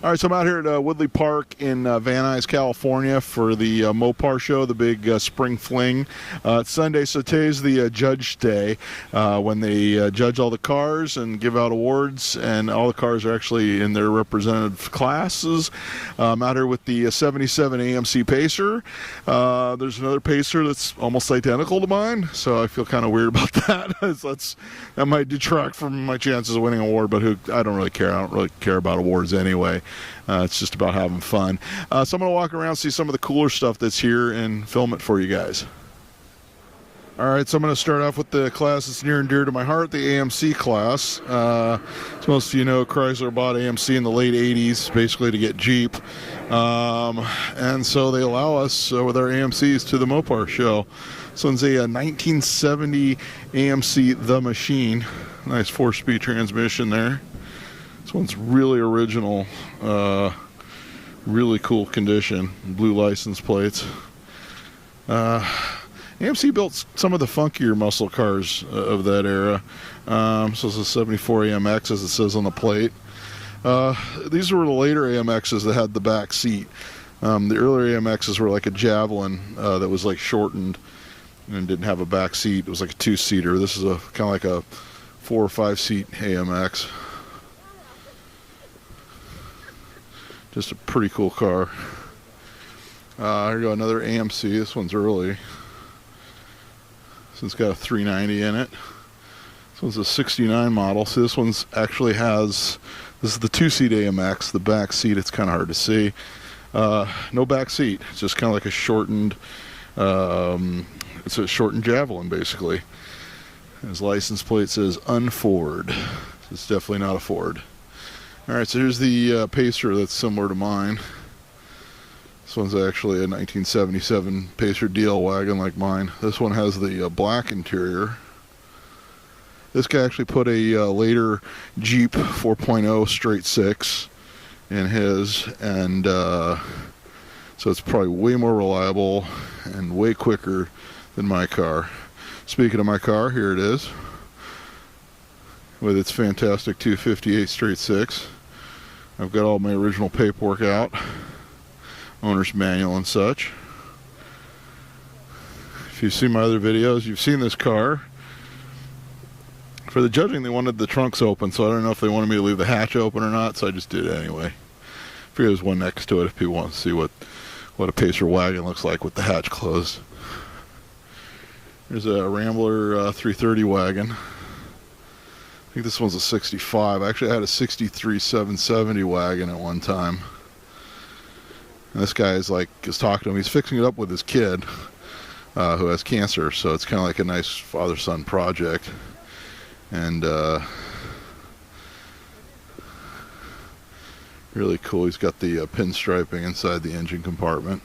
All right, so I'm out here at Woodley Park in Van Nuys, California for the Mopar show, the big spring fling. It's Sunday, so today's the judge day when they judge all the cars and give out awards, and all the cars are actually in their representative classes. I'm out here with the 77 AMC Pacer. There's another Pacer that's almost identical to mine, so I feel kind of weird about that. That might detract from my chances of winning an award, but I don't really care. I don't really care about awards anyway. It's just about having fun. So I'm going to walk around, see some of the cooler stuff that's here, and film it for you guys. All right, so I'm going to start off with the class that's near and dear to my heart, the AMC class. As most of you know, Chrysler bought AMC in the late 80s, basically to get Jeep. And so they allow us, with our AMCs, to the Mopar show. This one's a 1970 AMC The Machine. Nice 4-speed transmission there. This one's really original, really cool condition, blue license plates. AMC built some of the funkier muscle cars of that era. So it's a 74 AMX, as it says on the plate. These were the later AMXs that had the back seat. The earlier AMXs were like a Javelin that was like shortened and didn't have a back seat. It was like a 2-seater. This is kind of like a 4 or 5 seat AMX. Just a pretty cool car. Here we go, another AMC. This one's early. This one's got a 390 in it. This one's a 69 model. So this one's actually has, this is the 2-seat AMX. The back seat, it's kind of hard to see. No back seat. It's just kind of like a shortened, it's a shortened Javelin, basically. His license plate says unFord. It's definitely not a Ford. Alright, so here's the Pacer that's similar to mine. This one's actually a 1977 Pacer DL wagon like mine. This one has the black interior. This guy actually put a later Jeep 4.0 straight 6 in his, and so it's probably way more reliable and way quicker than my car. Speaking of my car, here it is, with its fantastic 258 straight 6. I've got all my original paperwork out, owner's manual and such. If you've seen my other videos, you've seen this car. For the judging, they wanted the trunks open, so I don't know if they wanted me to leave the hatch open or not, so I just did it anyway. I figure there's one next to it if people want to see what a Pacer wagon looks like with the hatch closed. There's a Rambler 330 wagon. I think this one's a 65. I actually had a 63 770 wagon at one time. And this guy is talking to him. He's fixing it up with his kid who has cancer, so it's kind of like a nice father-son project. And really cool. He's got the pinstriping inside the engine compartment.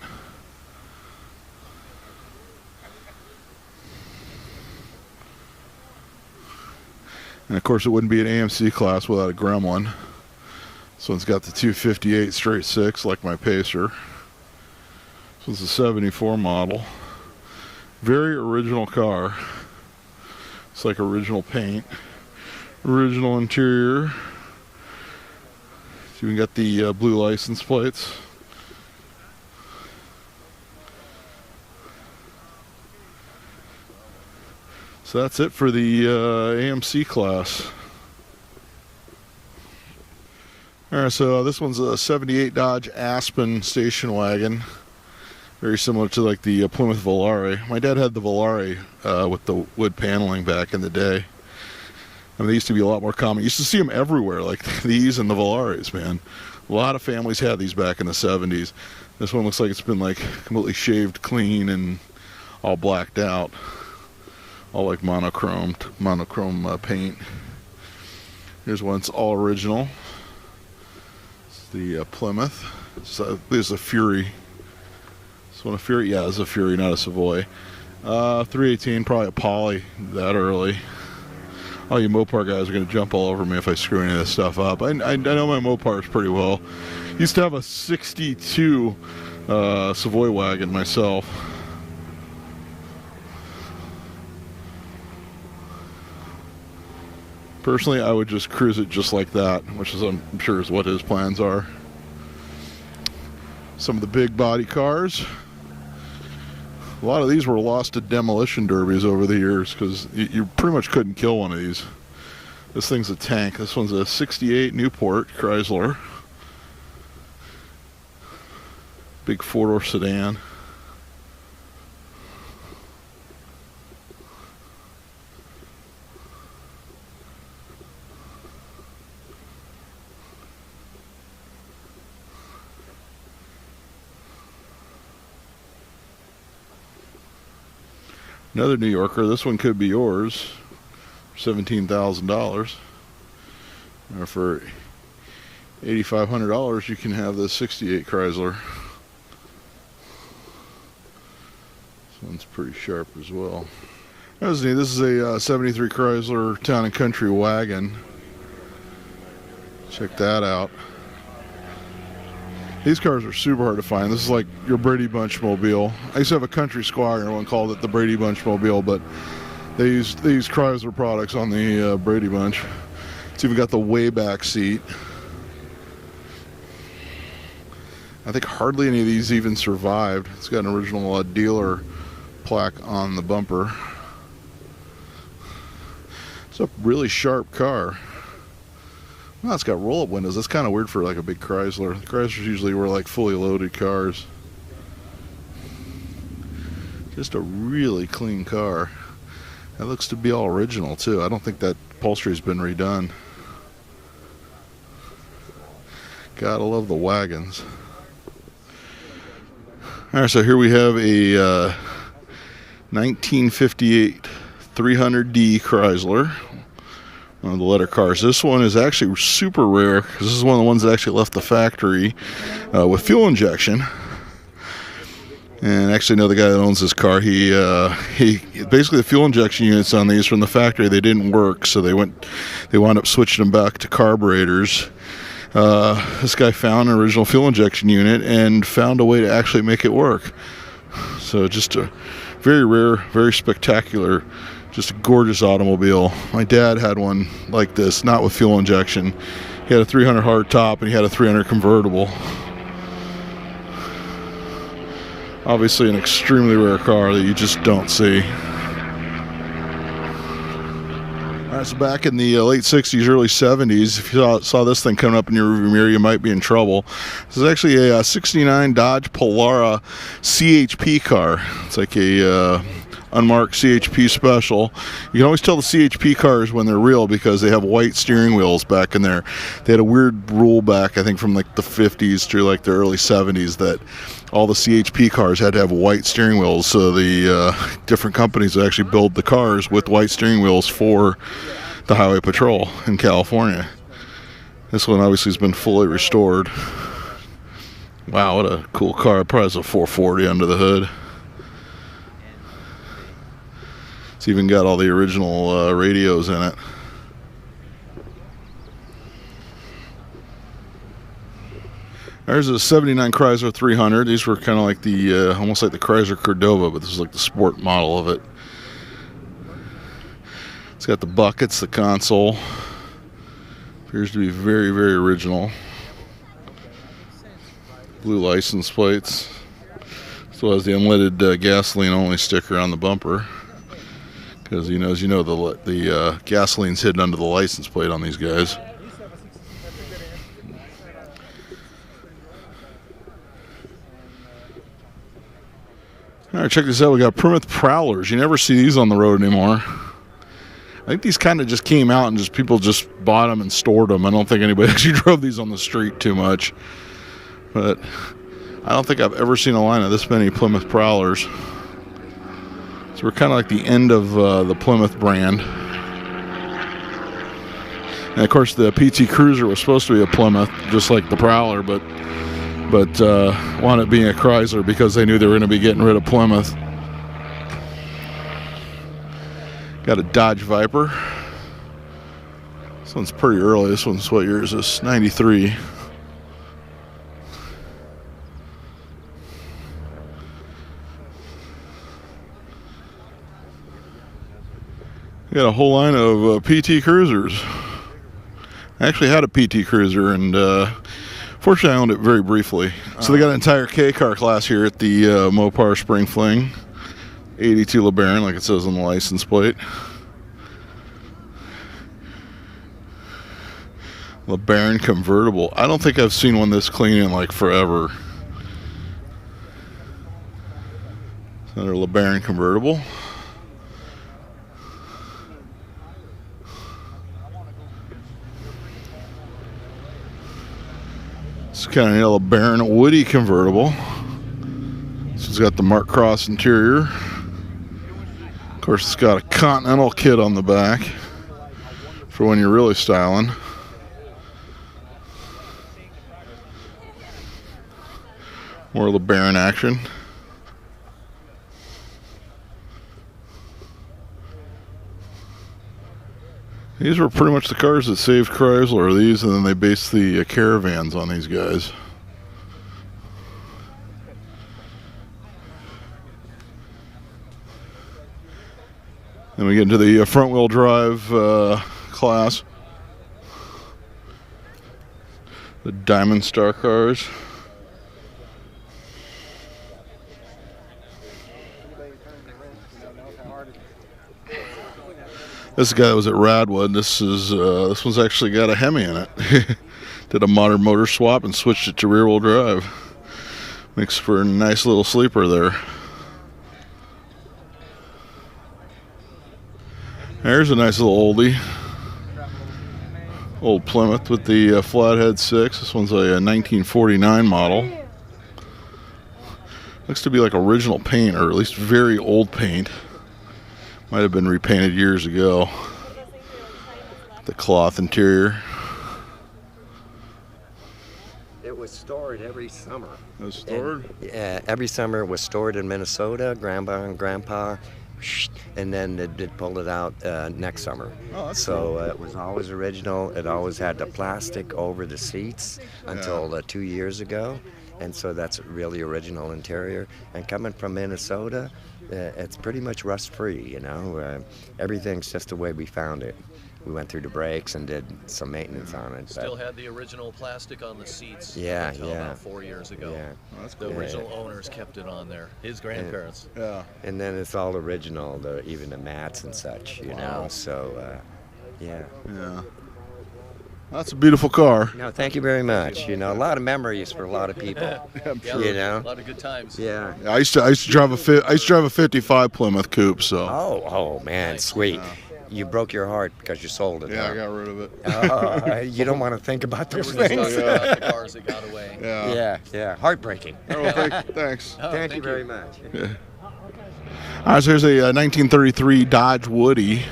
And of course it wouldn't be an AMC class without a Gremlin. This one's got the 258 straight 6 like my Pacer. This one's a 74 model. Very original car. It's like original paint. Original interior. So you got the blue license plates. So that's it for the AMC class. Alright, so this one's a 78 Dodge Aspen station wagon. Very similar to like the Plymouth Volare. My dad had the Volare with the wood paneling back in the day. I mean, they used to be a lot more common. You used to see them everywhere, like these and the Volares, man. A lot of families had these back in the 70s. This one looks like it's been like completely shaved clean and all blacked out. All like monochrome paint. Here's one that's all original. It's the Plymouth. This is a Fury. This one a Fury? Yeah, it's a Fury, not a Savoy. 318, probably a Poly that early. All you Mopar guys are going to jump all over me if I screw any of this stuff up. I know my Mopars pretty well. Used to have a 62 Savoy wagon myself. Personally, I would just cruise it just like that, which is, I'm sure, is what his plans are. Some of the big body cars. A lot of these were lost to demolition derbies over the years because you pretty much couldn't kill one of these. This thing's a tank. This one's a 68 Newport Chrysler. Big four-door sedan. Another New Yorker. This one could be yours. $17,000. Or for $8,500, you can have this 68 Chrysler. This one's pretty sharp as well. That was neat. This is a 73 Chrysler Town and Country wagon. Check that out. These cars are super hard to find. This is like your Brady Bunch mobile. I used to have a Country Squire, and one called it the Brady Bunch mobile, but they use Chrysler products on the Brady Bunch. It's even got the way back seat. I think hardly any of these even survived. It's got an original dealer plaque on the bumper. It's a really sharp car. Well, it's got roll-up windows. That's kind of weird for like a big Chrysler. Chryslers usually were like fully loaded cars. Just a really clean car. That looks to be all original too. I don't think that upholstery's been redone. Gotta love the wagons. Alright, so here we have a 1958 300D Chrysler. One of the letter cars. This one is actually super rare because this is one of the ones that actually left the factory with fuel injection. And actually, know the guy that owns this car. He basically the fuel injection units on these from the factory, they didn't work, so they wound up switching them back to carburetors. This guy found an original fuel injection unit and found a way to actually make it work. So just a very rare, very spectacular. Just a gorgeous automobile. My dad had one like this, not with fuel injection. He had a 300 hard top and he had a 300 convertible. Obviously an extremely rare car that you just don't see. Alright, so back in the late 60s, early 70s, if you saw this thing coming up in your rearview mirror, you might be in trouble. This is actually a 69 Dodge Polara CHP car. It's like a unmarked CHP special. You can always tell the CHP cars when they're real because they have white steering wheels back in there. They had a weird rule back, I think from like the 50s to like the early 70s, that all the CHP cars had to have white steering wheels. So the different companies would actually build the cars with white steering wheels for the Highway Patrol in California. This one obviously has been fully restored. Wow, what a cool car. It probably has a 440 under the hood. It's even got all the original radios in it. There's a 79 Chrysler 300. These were kind of like the, almost like the Chrysler Cordova, but this is like the sport model of it. It's got the buckets, the console. Appears to be very, very original. Blue license plates. Still has the unleaded gasoline only sticker on the bumper. Because as you know, the gasoline's hidden under the license plate on these guys. All right, check this out. We got Plymouth Prowlers. You never see these on the road anymore. I think these kind of just came out and people just bought them and stored them. I don't think anybody actually drove these on the street too much. But I don't think I've ever seen a line of this many Plymouth Prowlers. So we're kind of like the end of the Plymouth brand. And of course the PT Cruiser was supposed to be a Plymouth, just like the Prowler, but wound up being a Chrysler because they knew they were going to be getting rid of Plymouth. Got a Dodge Viper. This one's pretty early. This one's, what year is this? 93. Got a whole line of PT Cruisers. I actually had a PT Cruiser, and Fortunately, I owned it very briefly. So they got an entire K-car class here at the Mopar Spring Fling. 82 LeBaron, like it says on the license plate. LeBaron convertible. I don't think I've seen one this clean in like forever. Another LeBaron convertible. It's kind of a LeBaron Woody convertible. So it's got the Mark Cross interior. Of course, it's got a Continental kit on the back for when you're really styling. More LeBaron action. These were pretty much the cars that saved Chrysler, these, and then they based the Caravans on these guys. Then we get into the front-wheel drive class. The Diamond Star cars. This guy was at Radwood. This one's actually got a Hemi in it. Did a modern motor swap and switched it to rear-wheel drive. Makes for a nice little sleeper there. There's a nice little oldie. Old Plymouth with the Flathead 6. This one's a 1949 model. Looks to be like original paint, or at least very old paint. Might have been repainted years ago. The cloth interior. It was stored every summer. It was stored? Every summer it was stored in Minnesota, Grandpa and Grandpa, and then they'd pull it out next summer. Oh, that's so cool. it was always original. It always had the plastic over the seats until 2 years ago. And so that's really original interior. And coming from Minnesota, it's pretty much rust-free, you know. Everything's just the way we found it. We went through the brakes and did some maintenance on it. Still had the original plastic on the seats. Yeah, until about 4 years ago. Yeah. Oh, that's The cool. original owners kept it on there. His grandparents. Yeah. And then it's all original, even the mats and such, you know. So, yeah. Yeah. That's a beautiful car. No, thank you very much. You know, a lot of memories for a lot of people. I'm Yeah, You a know? lot of good times. Yeah. I used to drive a 55 Plymouth Coupe, so. Oh man, Nice. sweet. Yeah. You broke your heart because you sold it. Yeah, huh? I got rid of it. You don't want to think about those We're just things. talking about the cars that got away. Yeah. Yeah, heartbreaking. Oh, well, thanks. Oh, Thank you very much. All right, so here's a 1933 Dodge Woody.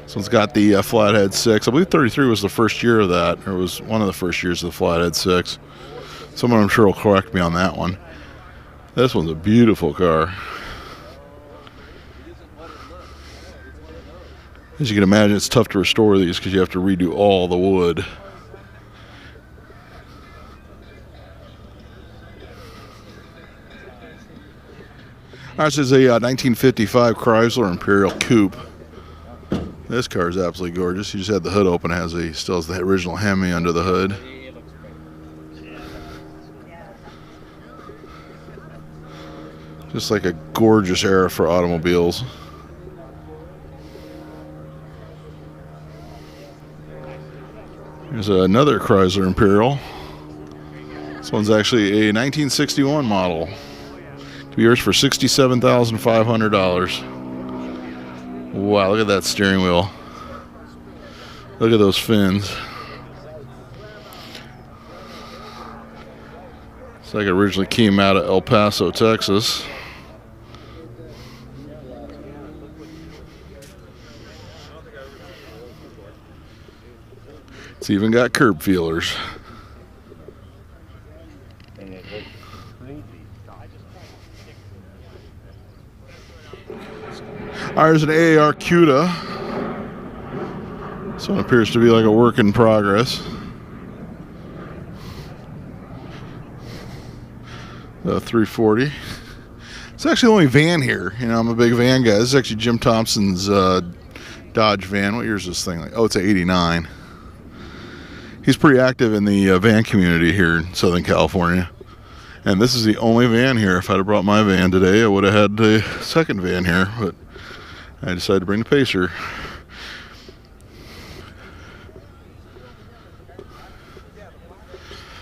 This one's got the Flathead 6. I believe 33 was the first year of that, or was one of the first years of the Flathead 6. Someone I'm sure will correct me on that one. This one's a beautiful car. As you can imagine, it's tough to restore these because you have to redo all the wood. All right, this is a 1955 Chrysler Imperial Coupe. This car is absolutely gorgeous. You just had the hood open. It still has the original Hemi under the hood. Just like a gorgeous era for automobiles. Here's another Chrysler Imperial. This one's actually a 1961 model. To be yours for $67,500. Wow, look at that steering wheel. Look at those fins. It's like it originally came out of El Paso, Texas. It's even got curb feelers. There's an AAR Cuda. This one appears to be like a work in progress. The 340. It's actually the only van here. You know, I'm a big van guy. This is actually Jim Thompson's Dodge van. What year is this thing? Oh, it's an 89. He's pretty active in the van community here in Southern California. And this is the only van here. If I'd have brought my van today, I would have had the second van here, but I decided to bring the Pacer.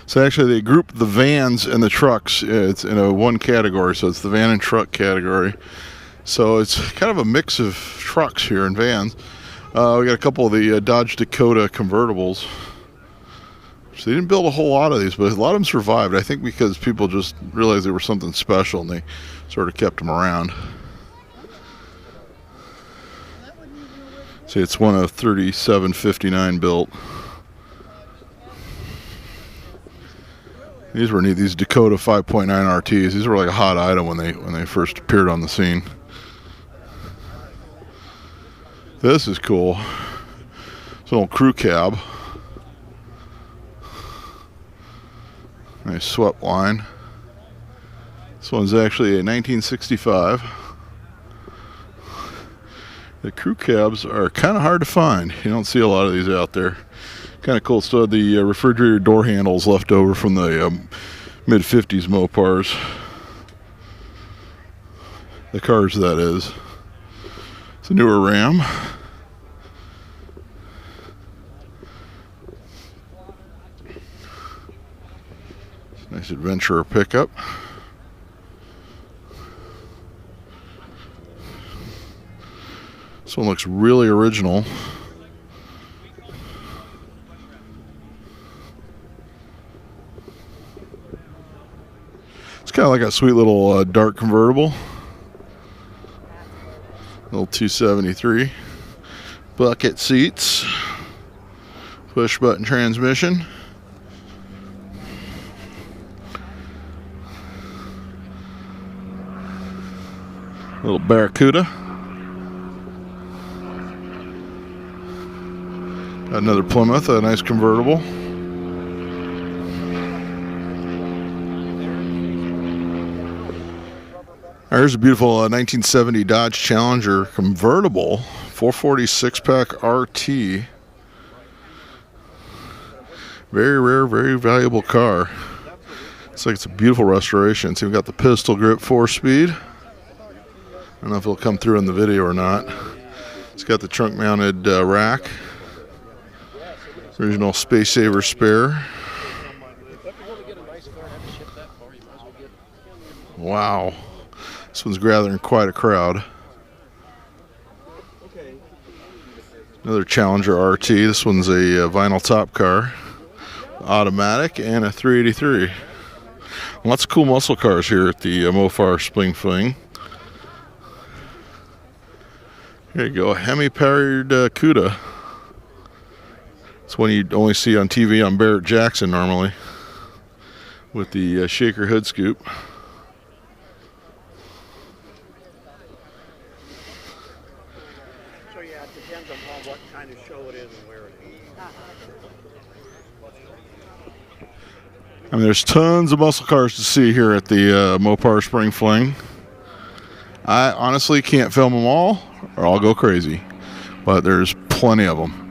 So actually they group the vans and the trucks. It's in a one category, so it's the van and truck category. So it's kind of a mix of trucks here and vans. We got a couple of the Dodge Dakota convertibles. So they didn't build a whole lot of these, but a lot of them survived. I think because people just realized they were something special and they sort of kept them around. See, it's one of 3759 built. These were neat. These Dakota 5.9 RTs. These were like a hot item when they first appeared on the scene. This is cool. It's an old crew cab. Nice swept line. This one's actually a 1965. The crew cabs are kind of hard to find. You don't see a lot of these out there. Kind of cool. Still had the refrigerator door handles left over from the mid-50s Mopars. The cars, that is. It's a newer Ram. Nice adventurer pickup. This one looks really original. It's kind of like a sweet little dark convertible. Little 273. Bucket seats. Push button transmission. Little Barracuda. Got another Plymouth, a nice convertible. There's a beautiful 1970 Dodge Challenger convertible, 446 pack RT. Very rare, very valuable car. Looks like it's a beautiful restoration. So we've got the pistol grip 4-speed. I don't know if it'll come through in the video or not. It's got the trunk mounted rack. Original Space Saver spare. Wow. This one's gathering quite a crowd. Another Challenger RT. This one's a vinyl top car. Automatic and a 383. Lots of cool muscle cars here at the Mopar Spring Fling. Here you go, a Hemi-powered Cuda. It's one you'd only see on TV on Barrett Jackson normally, with the shaker hood scoop. So yeah, it depends on what kind of show it is and where it is. I mean, there's tons of muscle cars to see here at the Mopar Spring Fling. I honestly can't film them all, or I'll go crazy, but there's plenty of them.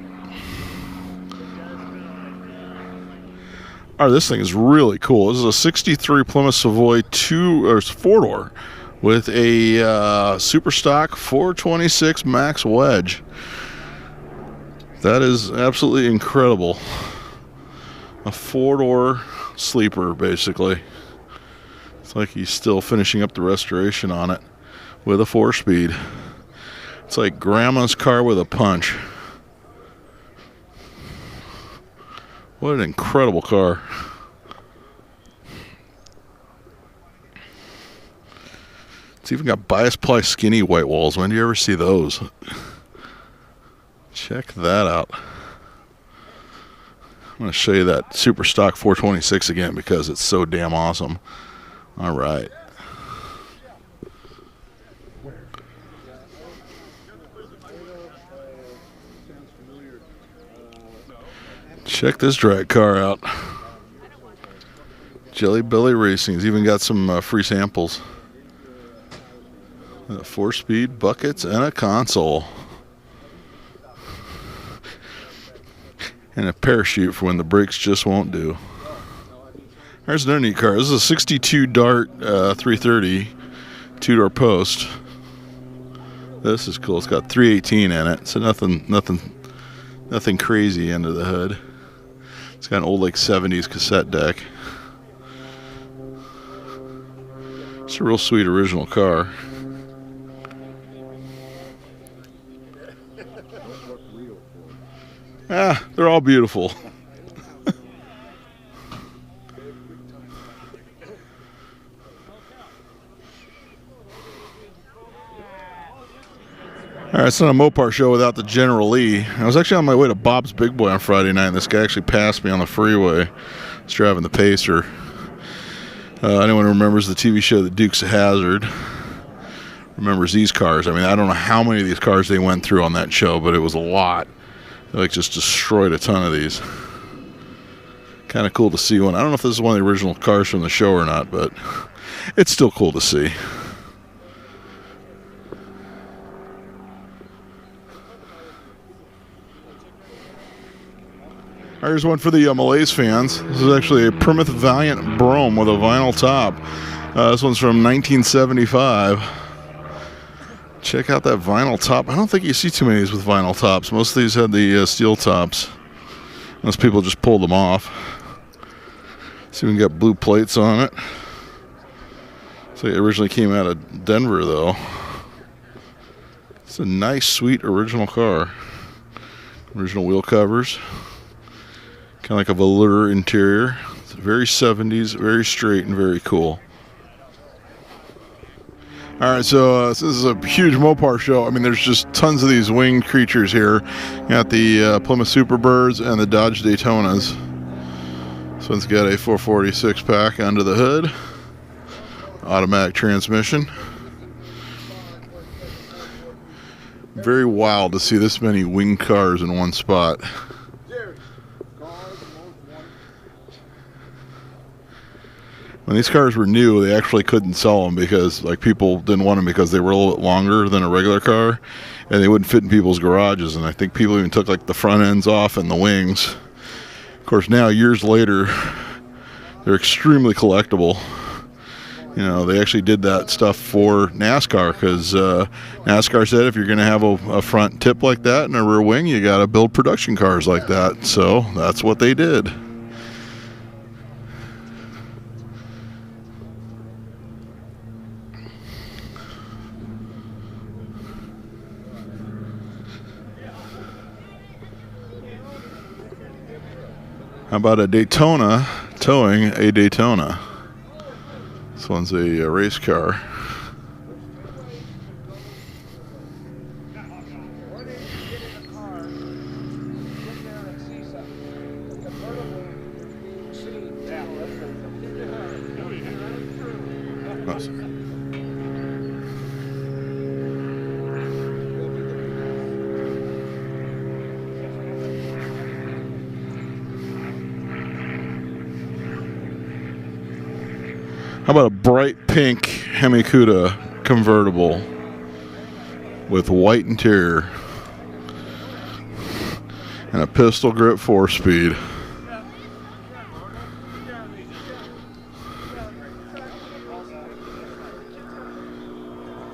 All right, this thing is really cool. This is a 63 Plymouth Savoy 4-door with a super stock 426 Max Wedge. That is absolutely incredible. A 4-door sleeper, basically. It's like he's still finishing up the restoration on it with a 4-speed. It's like grandma's car with a punch. What an incredible car. It's even got bias ply skinny white walls. When do you ever see those? Check that out. I'm going to show you that super stock 426 again because it's so damn awesome. All right. Check this drag car out. Jelly Belly Racing's even got some free samples. 4-speed buckets and a console. And a parachute for when the brakes just won't do. There's another neat car. This is a 62 Dart 330 two-door post. This is cool. It's got 318 in it, so nothing crazy under the hood. It's got an old like 70s cassette deck. It's a real sweet original car. They're all beautiful. All right, it's not a Mopar show without the General Lee. I was actually on my way to Bob's Big Boy on Friday night, and this guy actually passed me on the freeway. I was driving the Pacer. Anyone who remembers the TV show The Dukes of Hazzard remembers these cars. I mean, I don't know how many of these cars they went through on that show, but it was a lot. They like just destroyed a ton of these. Kind of cool to see one. I don't know if this is one of the original cars from the show or not, but it's still cool to see. Here's one for the Malaise fans. This is actually a Plymouth Valiant Brougham with a vinyl top. This one's from 1975. Check out that vinyl top. I don't think you see too many of these with vinyl tops. Most of these had the steel tops. Most people just pulled them off. See, we got blue plates on it. So it originally came out of Denver, though. It's a nice, sweet, original car. Original wheel covers. Kind of like a velour interior. It's very 70s, very straight, and very cool. All right, so this is a huge Mopar show. I mean, there's just tons of these winged creatures here. You got the Plymouth Superbirds and the Dodge Daytonas. This one's got a 446 pack under the hood. Automatic transmission. Very wild to see this many winged cars in one spot. When these cars were new, they actually couldn't sell them because like people didn't want them because they were a little bit longer than a regular car, and they wouldn't fit in people's garages. And I think people even took like the front ends off and the wings. Of course, now years later, they're extremely collectible. You know, they actually did that stuff for NASCAR because NASCAR said if you're going to have a front tip like that and a rear wing, you got to build production cars like that. So that's what they did. How about a Daytona towing a Daytona? This one's a race car. Oh, sorry. How about a bright pink Hemi-Cuda convertible with white interior and a pistol grip 4-speed.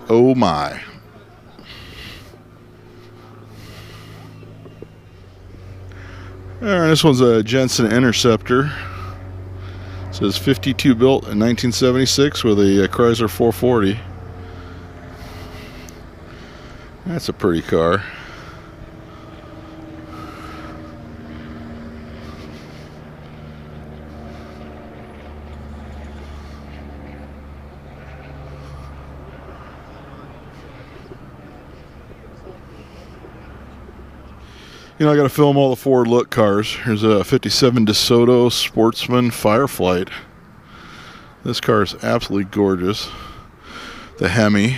Oh my. All right, this one's a Jensen Interceptor. It says 52 built in 1976 with a Chrysler 440. That's a pretty car. You know, I got to film all the forward look cars. Here's a 57 DeSoto Sportsman Fireflight. This car is absolutely gorgeous. The Hemi.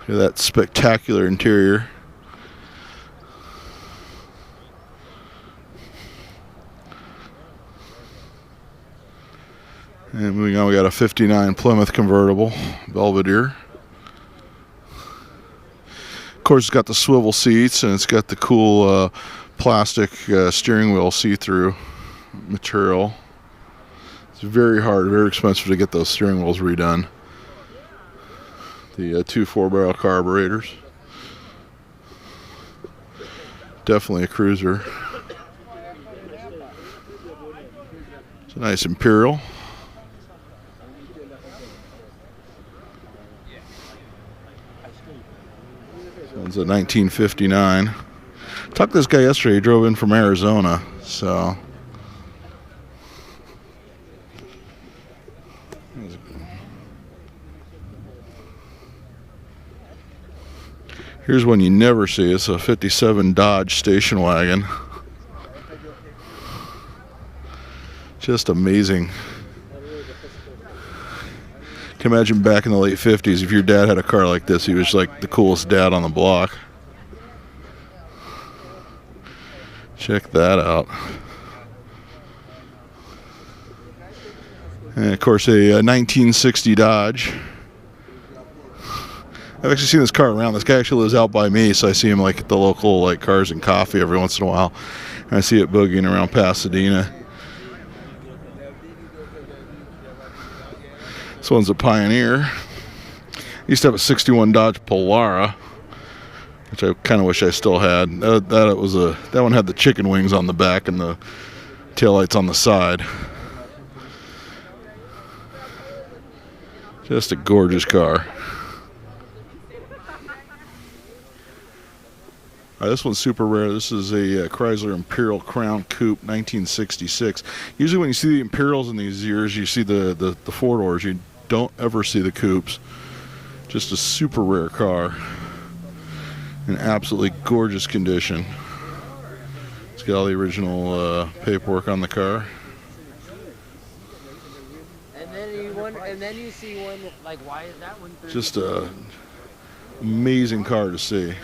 Look at that spectacular interior. And moving on, we got a 59 Plymouth convertible, Belvedere. course, it's got the swivel seats, and it's got the cool plastic steering wheel see-through material. It's very hard, very expensive to get those steering wheels redone. The 2 4-barrel carburetors. Definitely a cruiser. It's a nice Imperial. This one's a 1959. Talked to this guy yesterday. He drove in from Arizona, so. Here's one you never see. It's a 57 Dodge station wagon. Just amazing. Can imagine back in the late 50s, if your dad had a car like this, he was like the coolest dad on the block. Check that out. And of course, a 1960 Dodge. I've actually seen this car around. This guy actually lives out by me, so I see him like at the local like Cars and Coffee every once in a while. And I see it boogieing around Pasadena. This one's a Pioneer. I used to have a 61 Dodge Polara, which I kind of wish I still had. That one had the chicken wings on the back and the taillights on the side. Just a gorgeous car. All right, this one's super rare. This is a Chrysler Imperial Crown Coupe, 1966. Usually when you see the Imperials in these years, you see the four-doors. You don't ever see the coupes. Just a super rare car. In absolutely gorgeous condition. It's got all the original paperwork on the car. And then you see one like, why is that one? Just a amazing car to see.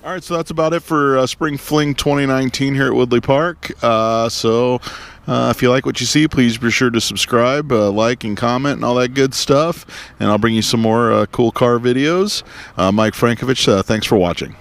All right, so that's about it for Spring Fling 2019 here at Woodley Park. If you like what you see, please be sure to subscribe, like, and comment, and all that good stuff. And I'll bring you some more cool car videos. Mike Frankovich, thanks for watching.